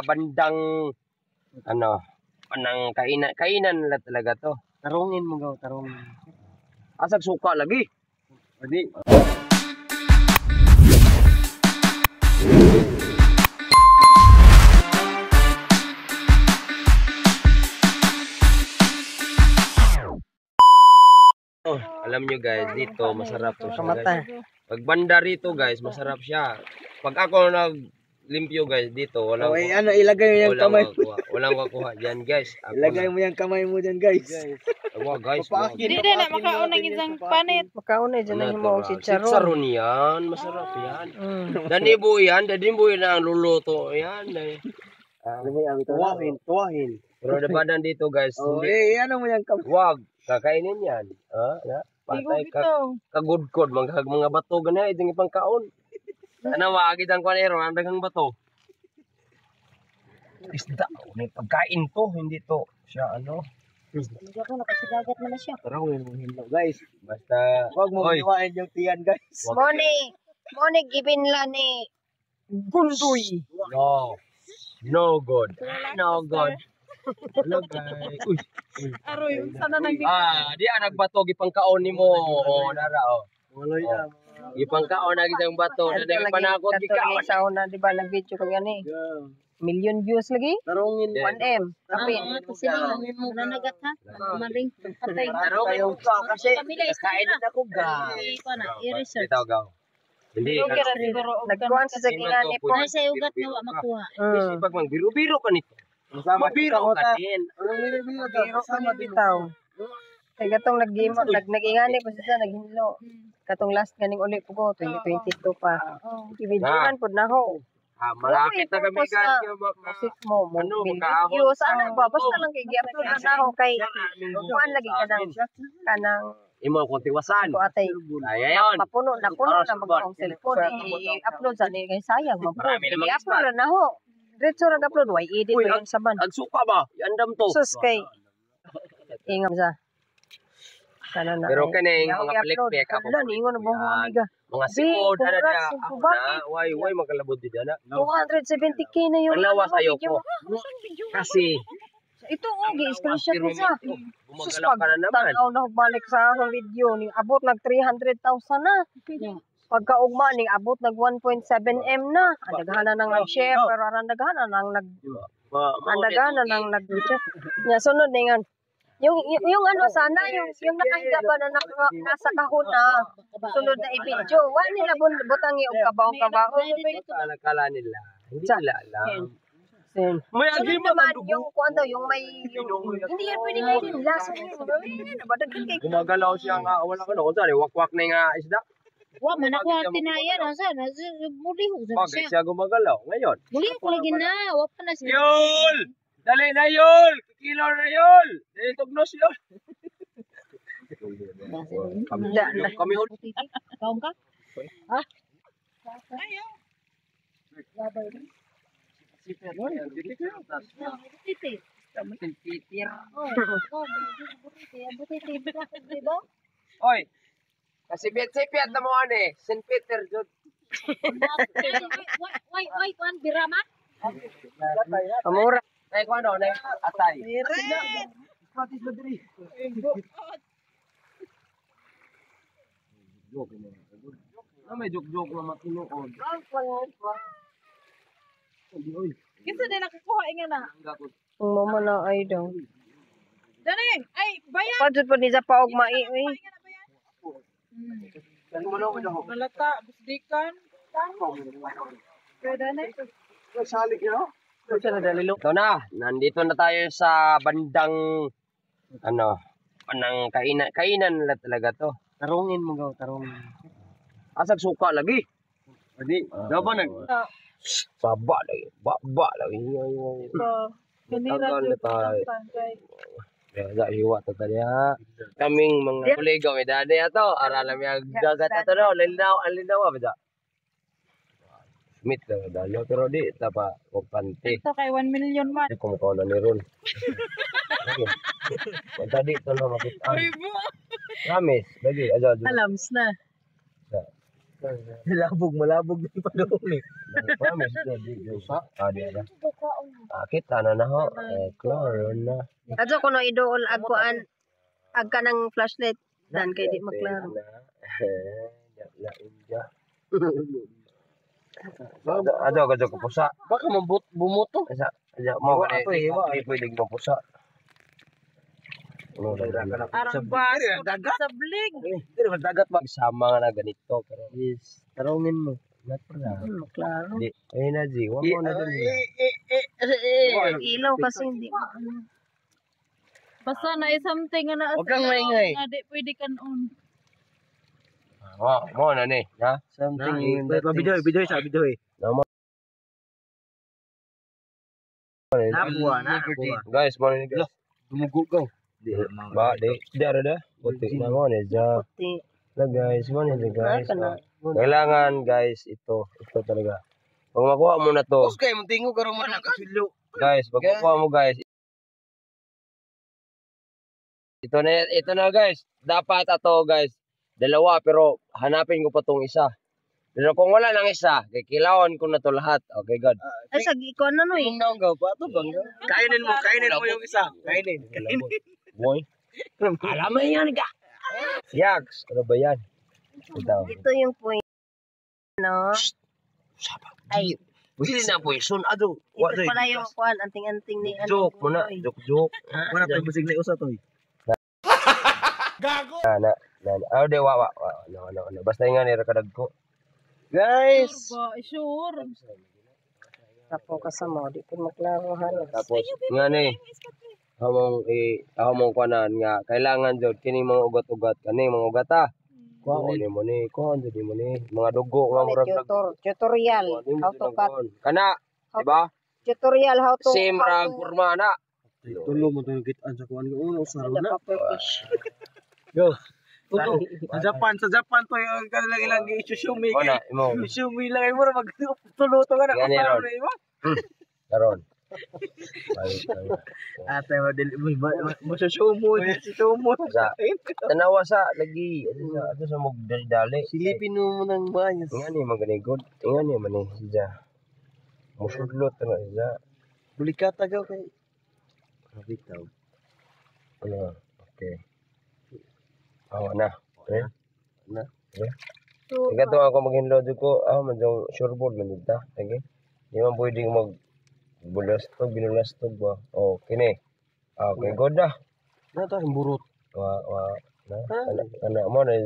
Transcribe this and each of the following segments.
bandang ano, panang kainan nila talaga to. Tarungin mo gaw, tarungin. Asag suka lagi. Pwede. Oh, alam nyo guys, dito masarap to siya Kamata. guys. Pag banda rito guys, masarap siya. Pag ako naglimpyo guys dito, walang Okay, ano, ilagay mo yung kamay. Walang kukuha diyan guys. Ako Ilagay mo yung kamay mo dyan, guys. Wag guys. Wag. Hindi na makaon ng isang panit. Makaon na dyan ang mo chicharon. Chicharon yan, masarap yan. Danibo yan na ang luluto yan. Tuwahin. Pero debadan dito guys, Oh, hindi. ano mo yung kamay? Wag, kakainin yan. Ha? Patay ka. Kagudkod, mga bato ganyan, itong ipang kaon. Ano, maagid ang kwanero, ang dagang bato. Isda, may pagkain to, hindi to. Siya, ano? Hindi ako nakasigagat mo na siya. Tarawin mo hinlo, guys. Basta, Huwag mo Oy. iwain yung tiyan, guys. Moni gibinla ni Bundoy. No good. No good. Hello guys. Uy. Aroy, sana nang Di nagbato gipang kaon nimo. Oh, nara oh. Wala yan. Gipang kaon na gitang bato, na panakot gikaon. Sa una, di ba, nag-video kang yan eh. Million views lagi? Tarungin mo. 1M. Kapin. nanagat ha. Maling patay. Pero kayo kasi kain na ko ga. I-research. Bitaw gaw. Hindi Nagkuhan sa sagingan ni po. Ay sa ugat na wa makuha. kasi pag biro ka nito. Masama Mabiro ka din. Sama bitaw. Kaya katong nag-ingani po siya, naghinlo. Katong last ganing uli po ko, 2022 pa. I-videoan po na ho. Malapit na kami guys. Kasi mo, Ano, video sana ba? Basta lang kay i-upload na ho kay kuhan lagi kanang Imo kong tiwasan. ko atay. Kaya yun. Mapuno na mag-ang cellphone. I-upload sa ni kay sayang. Marami namang I-upload na ho. Diretso nag-upload. Why edit Uy, ba yun sa ban? Ang suka ba? Yandam to. Sus kay ingam sa. Sana na. Pero kaning mga plik-plik ako. Wala ni ingon na buong amiga. Mga sipod na congrats, na. simpo, bakit? Why makalabot di dana? 270k na yung Ang lawas ano, ayaw video ko. mo. Kasi Ito ogi, screenshot mo sa. Sus gumagalaw ka na naman. tanaw na balik sa akong video ni abot nag 300,000 na. Pagkaugma ni abot nag 1.7M na. Andagana nang nag-share pero andagana nang nag-chat. Nya sunod ningan. Yung ano sana yung nakahiga ba na nasa kahon na sunod na i-video. Wa nila butang og kabaw-kabaw. Kala nila. Hindi nila alam. May Sunod agreement naman ang yung kwento, yung may hindi yan pwede kayo din lasa niyo. Nabadagan kay gumagalaw siya nga wala ka no. Sari wakwak na nga isda. Wa man ako tinayan asa na muli ho Pag siya. siya gumagalaw ngayon. Muli ko lagi na, wa pa na siya. Yul! Dali na Yul! Kilo na Yul! Dali tugnos Yul! Kami hul. Kaon ka? Ha? Titi. Oy! Kasi sipit na mo ane. St. Peter jud. Why, kuan birama? amura. Nay ko ano, nay atay. May jok-jok na matinuod. Kinsa din nakakuha nga na? Ang mama na ay daw. Daneng, ay bayan. Padud pa ni sa paugma eh. Malata, busdikan. Pwede na. Ito na, nandito na tayo sa bandang ano, panang kainan nila talaga to. Tarungin mo gaw, tarungin. Asag suka lagi. Pwede. Daw ba nag... Baba lagi. Tagal na tayo. Kaya hiwa to tanya. Kaming mga kolega may dade ato, aralam yang gagat ato no, linaw ba? Smith lang dalo pero di tapa kompante. Ito kay 1 million man. Di ko mo na ni Ron. Tadi to na makita. Rames, lagi aja. Alams na. Malabog na yung padong ni. Promise ko di sa. Di ada. Kita na ho. Klaro na. Adto kuno idool agkuan ag kanang flashlight dan kay di maklaro. La inja. Ada ka pusa. Baka bumuto. Isa, mo ka ni pwedeng mapusa. Arang bas. Sa bling. Hindi naman dagat ba? Sama nga na ganito pero Yes. Tarungin mo. not pala. Maklaro. Di, ayun na G, wag mo na dun. Ilaw kasi hindi. Basta na something na Huwag kang maingay. nga di pwede kanon. Mo na ni, ha? Something in that Bidoy sa bidoy. Nabuwa. Guys, mo na ni guys. Dumugo ka. Ba, di ada dah. Buti na mo ni ja. Puti. Na guys, mo ni guys. Kana. Kailangan guys ito talaga. Pag makuha mo na to, Tapos kayo, muntingo ka rin mo ng kasilyo. guys, pag makuha mo guys. Ito na guys. Dapat ato guys. Dalawa pero hanapin ko pa tong isa. Pero kung wala nang isa, kikilawan ko na to lahat. Okay, God. Ay sa ikaw na no eh. Yung naong gaw pa, ito bang? Kainin mo yung isa. Kainin. Boy. Alam mo yan ka. Yaks, ano ba yan? Ito yung point. No? Ay, hindi na po isun. Ado, Ito pala yung kuan anting-anting ni joke mo na. Joke. Wala tayong musig na usa to eh. Na. Oh, de wa. No. Basta nga ni rakadag ko. Guys! Ba, sure. Tapo ka sa mo, di ko maklaro halos. Tapos nga ni hamong kuanan nga kailangan jud kini mga ugat-ugat kani mga ugata. Kuha ni mo ni, mga dugo nga murag Tutorial how to cut. Kana, di ba? Tutorial how to Same rag kurma na. Tulo mo itong gitaan sa kuwan ko. Uno, usaro na. Yo. Sa Japan to yung kanilang ilang isusumi. Ona, imo. Isusumi lang mo magtulo to ka na. Yan, Ron. Karon. Ate mo masusumo. Sa tanawa sa lagi ato sa mog dali. Silipin mo ng banyas. Nga ni maganigod. Nga ni man ni siya. Musudlot na siya. Bulikata gaw kay. Bitaw. Ano? Okay. Na. Okay. Na. Okay. Ikaw to ako mag-inload ko. Madyong sureboard man dito. Okay. Di man pwedeng binulastog ba? Oh, kini. Okay, good na. Nata ang burot. Na. Kana mo na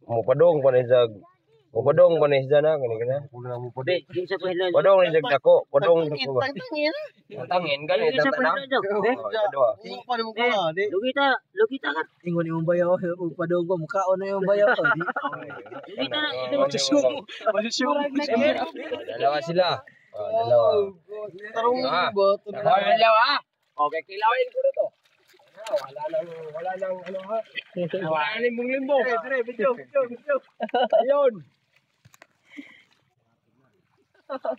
mo padong pa ni jag. Mo padong pa ni na kani kana. Kulang mo pudi. Padong ni jag dako, padong dako ba. Tangin. Tangin gani tata na. Dua. Pa mo ka, di. Lugita kan. Ingon yung bayaw, padong ko mukhaon na yung bayaw. Masusumo. Dalawa sila. Dalawa. Tarong ba? Dalawa. Okay, kilawin ko dito. Wala nang ano ha. Wala nang limbong-limbong. Dire, video. Ayun.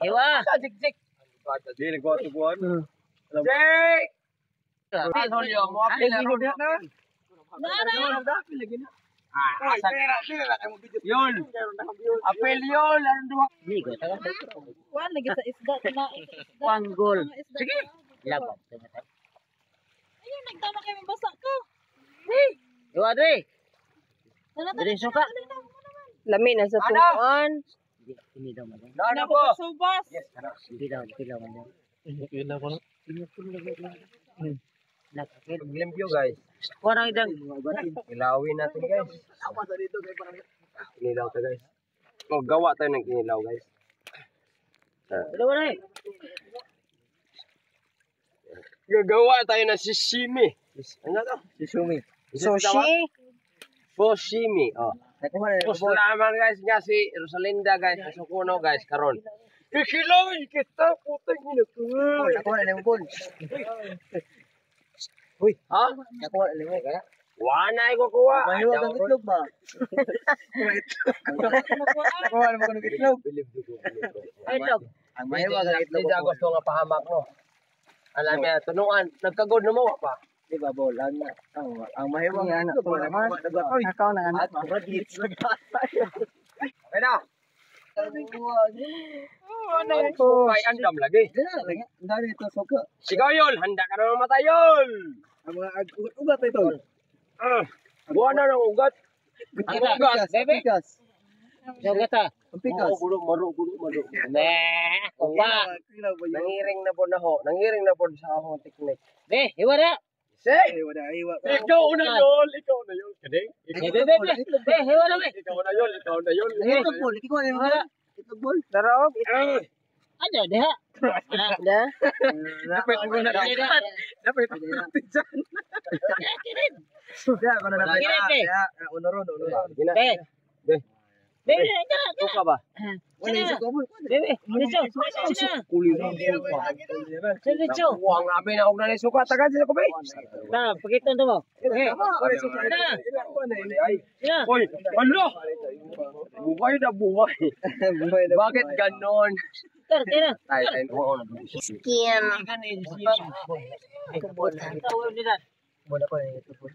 Iwa. Jik. Di nagwa tubuan. Jik. Ano yo mo apil na. Yun. Apil yun. Ni ko ta. Kuan lagi sa isda na. Panggol. Sige. Labot. Ayun, nagtama kayo basa ko. Iwa dre. Wala Dre suka. Lami na sa tuon. Ini daw man. Ano po? Subas. Hindi daw man. Nakakit. Limpyo guys. Kuha na idang. Kilawin natin guys. Kinilaw to guys. Gawa tayo ng kinilaw guys. Dalawa na eh. Gagawa tayo ng sashimi. Ano to? Sisumi. Sushi. Sashimi. Oh. Salamat guys nga si Rosalinda guys. Sukuno guys karon. Kikilawin kita putang ina ko. Ako na yung goal. Uy, ha? Ako na yung kaya. Wala ko kuha. Mahiwag ang itlog ba? Ako na mo itlog. Itlog. Ang mahiwag ang itlog. Hindi gusto nga pahamak no. Alam mo, tunungan, nagkagod na mo pa. Di ba bol? Ang mahiwag ang itlog naman. Ikaw na anak. Okay na. May andam lagi. Dari ito suka. Sigaw yun, handa ka na mamatay yun. Ang mga ugat ito. Buwan na ng ugat. Ang ugat. Pikas. Jogata. Ang pikas. Maro. Nah, kuha. Nangiring na po na ho. Nangiring na po sa akong teknik. Be, iwa na. Ikaw na yun. Kading? Be, iwa na be. Ikaw na yun. Ito bol. Ito bol. Darog. Ano, deha. Da. Dapat ko na dapat. Dapat ko na tijan. Ya, ko na dapat. Ya, unoron. Be. Be, Suka ba? Wala isa ko bol. Be, Diretso. Kuli Diretso. Huwag namin na huwag na suka. Tagan sila ko ba? Nah, pakita to mo. Okay. Ya. Uy, ano? Buhay na buhay. Bakit ganon? Tara. Ay, Skin.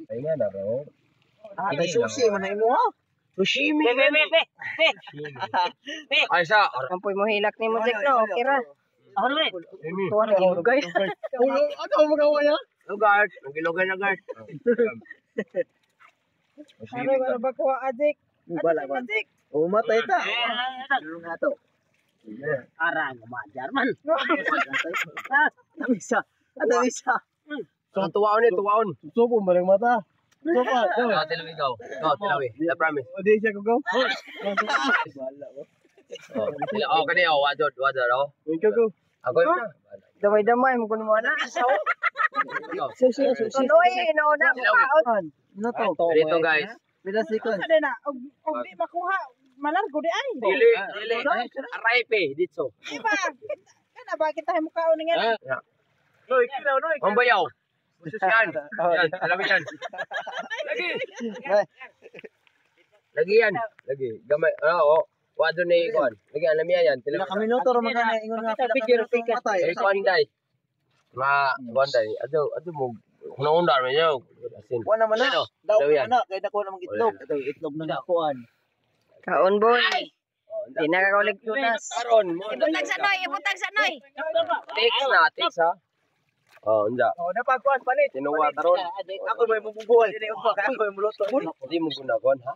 ay nga na raw. Ay sushi man na imo ha. Sushimi. Be. Ay sa. Ampoy mo hilak ni mo Jack no. Okay ra. Ako na be. Tuwa na ilugay. Ano ang magawa niya? Guard. Nagilogay na guard. Ano ba ba ko adik? Bala ba? O matay ta. Ano nga to? Arang majar man. Bisa. Ada bisa. So, tuwaon. Supo ba ng mata? Supo. Tilawi ikaw. Tilawi. I promise. O di siya ko go. Oh, kani oh, wajod oh. Ikaw go. Ako yun na. Damay-damay mo kuno mo na. Ikaw. Sushi. Tuloy no na paon. Ano to? Dito guys. Pila second. Kada na, og di makuha, malargo di ay. Dili. Araype dito. Diba? Kana ba kita mo kaon nga? Noy, kilaw noy. Mambayaw. Yan. Alam mo yan. Lagi yan. Lagi. Gamay. Oo. Wado ni Ikon. Lagi alam yan. Pila ka minuto ra man kana ingon nga pila ka minuto matay. Ikon day. Banday. Ado mo. Una-undar mo yun. Asin. Wala man na. Ano? Daw Daw yan. na kay dako namang itlog. Ito itlog na nakuan. Kaon boy. Di na ka ulig tunas. Karon mo. Ibutang sa noy, ibutang sa noy. Text ha. Oh, unda. Oh, napagkuan palit. Tinuwa karon. Ako may mububuhay. Ako may muluto. Hindi mo gunagon ha.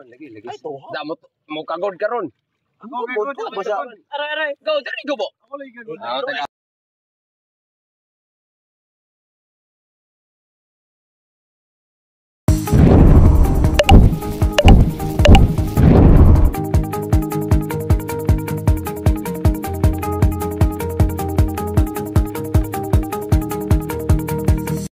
Lagi. Damo mo kagod karon. Ako may Aray. Go, dali go bo. Ako lagi Ah,